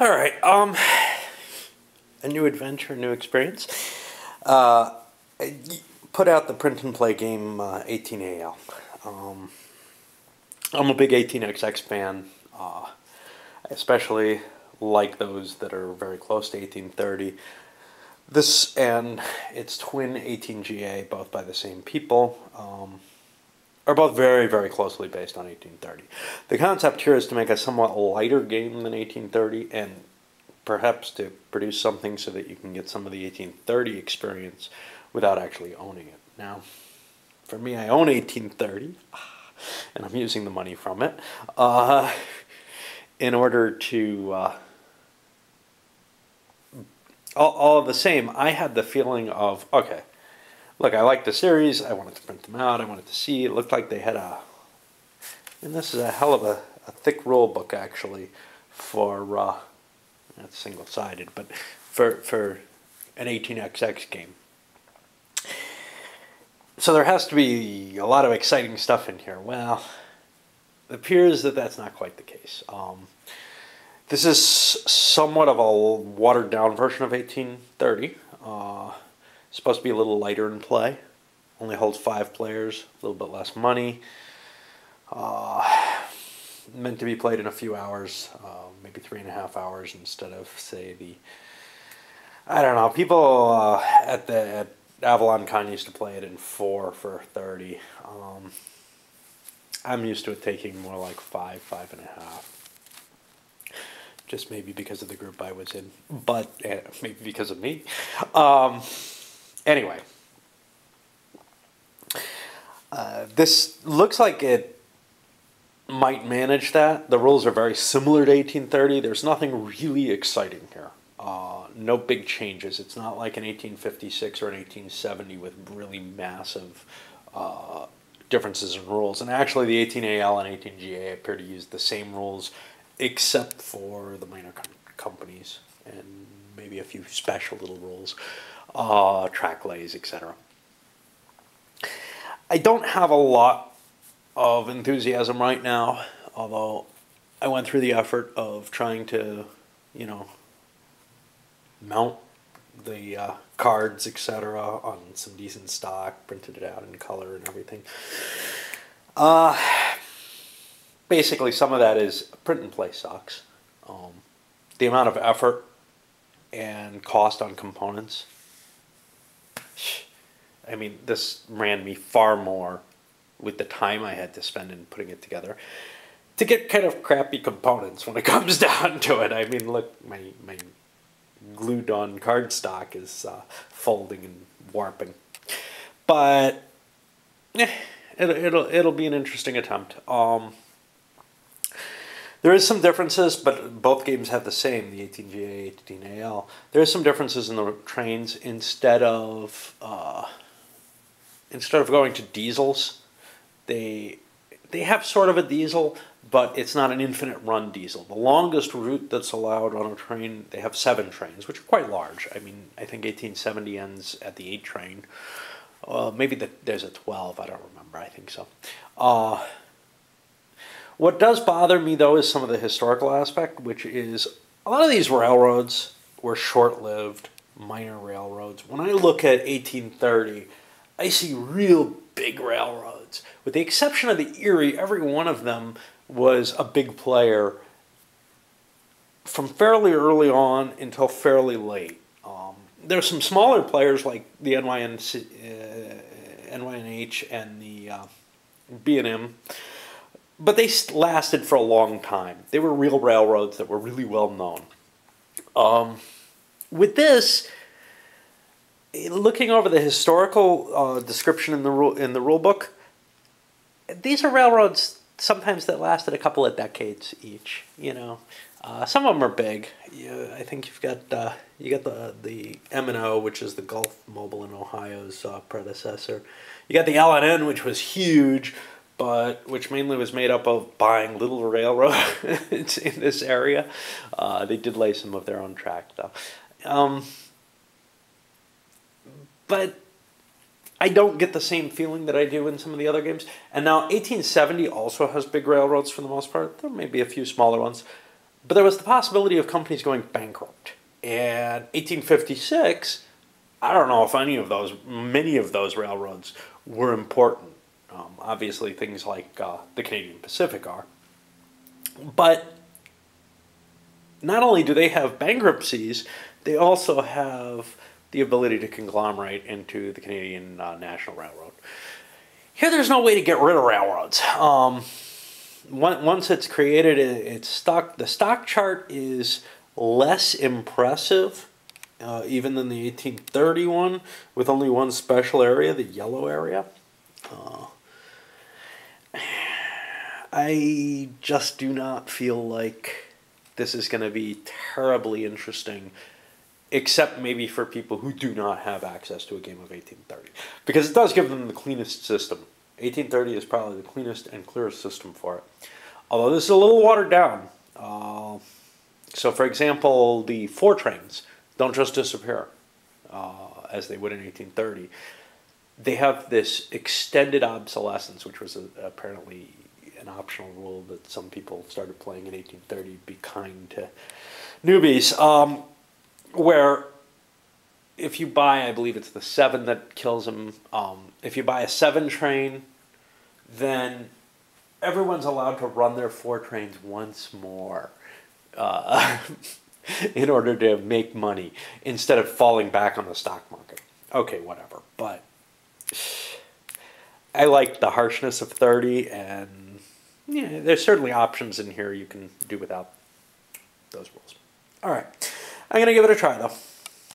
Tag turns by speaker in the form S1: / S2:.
S1: All right. A new adventure, new experience. Uh, I put out the print and play game 18AL. Um, I'm a big 18XX fan. I especially like those that are very close to 1830. This and its twin 18GA, both by the same people, are both very, very closely based on 1830. The concept here is to make a somewhat lighter game than 1830 and perhaps to produce something so that you can get some of the 1830 experience without actually owning it. Now, for me, I own 1830, and I'm using the money from it in order to... all the same, I had the feeling of, okay, look, I like the series, I wanted to print them out, I wanted to see, it looked like they had and this is a hell of a thick rule book actually for, it's single-sided, but for an 18XX game. So there has to be a lot of exciting stuff in here. Well, it appears that that's not quite the case. This is somewhat of a watered-down version of 1830. It's supposed to be a little lighter in play. Only holds 5 players, a little bit less money. Meant to be played in a few hours, maybe 3.5 hours instead of, say, I don't know, people at AvalonCon used to play it in 4 for 30. I'm used to it taking more like 5.5. Just maybe because of the group I was in, but maybe because of me. Anyway, this looks like it might manage that. The rules are very similar to 1830. There's nothing really exciting here. No big changes. It's not like an 1856 or an 1870 with really massive differences in rules. And actually the 18AL and 18GA appear to use the same rules except for the minor companies and maybe a few special little rules, track lays, etc. I don't have a lot of enthusiasm right now, although I went through the effort of trying to, mount the cards, etc., on some decent stock, printed it out in color and everything. Basically, some of that is print and play sucks. The amount of effort and cost on components. I mean, this ran me far more with the time I had to spend in putting it together to get kind of crappy components when it comes down to it. I mean, look, my glued on cardstock is folding and warping, but it'll be an interesting attempt. There is some differences, but both games have the same, the 18GA, 18AL. There is some differences in the trains. Instead of going to diesels, they have sort of a diesel, but it's not an infinite run diesel. The longest route that's allowed on a train, they have 7 trains, which are quite large. I mean, I think 1870 ends at the 8 train. Maybe there's a 12, I don't remember, I think so. What does bother me, though, is some of the historical aspect, which is a lot of these railroads were short-lived, minor railroads. When I look at 1830, I see real big railroads. With the exception of the Erie, every one of them was a big player from fairly early on until fairly late. There's some smaller players like the NYNH and the B&M, but they lasted for a long time. They were real railroads that were really well known. With this, looking over the historical description in the rule book, these are railroads sometimes that lasted a couple of decades each. Some of them are big. I think you got the M&O, which is the Gulf Mobile in Ohio's predecessor. You got the L&N, which was huge, but which mainly was made up of buying little railroads in this area. They did lay some of their own track, though. But I don't get the same feeling that I do in some of the other games. And now 1870 also has big railroads for the most part. There may be a few smaller ones. But there was the possibility of companies going bankrupt. And 1856, I don't know if many of those railroads were important. Obviously, things like the Canadian Pacific are. But not only do they have bankruptcies, they also have the ability to conglomerate into the Canadian National Railroad. Here, there's no way to get rid of railroads. Once it's created, it's stuck. The stock chart is less impressive, even than the 1831, with only one special area, the yellow area. I just do not feel like this is going to be terribly interesting, except maybe for people who do not have access to a game of 1830. Because it does give them the cleanest system. 1830 is probably the cleanest and clearest system for it. Although this is a little watered down. So for example, the fortrains don't just disappear, as they would in 1830. They have this extended obsolescence, which was apparently an optional rule that some people started playing in 1830, be kind to newbies, where if you buy, I believe it's the 7 that kills them, if you buy a 7 train, then everyone's allowed to run their 4 trains once more in order to make money instead of falling back on the stock market. Okay, whatever, but I like the harshness of 30, and yeah, there's certainly options in here you can do without those rules. All right, I'm going to give it a try, though.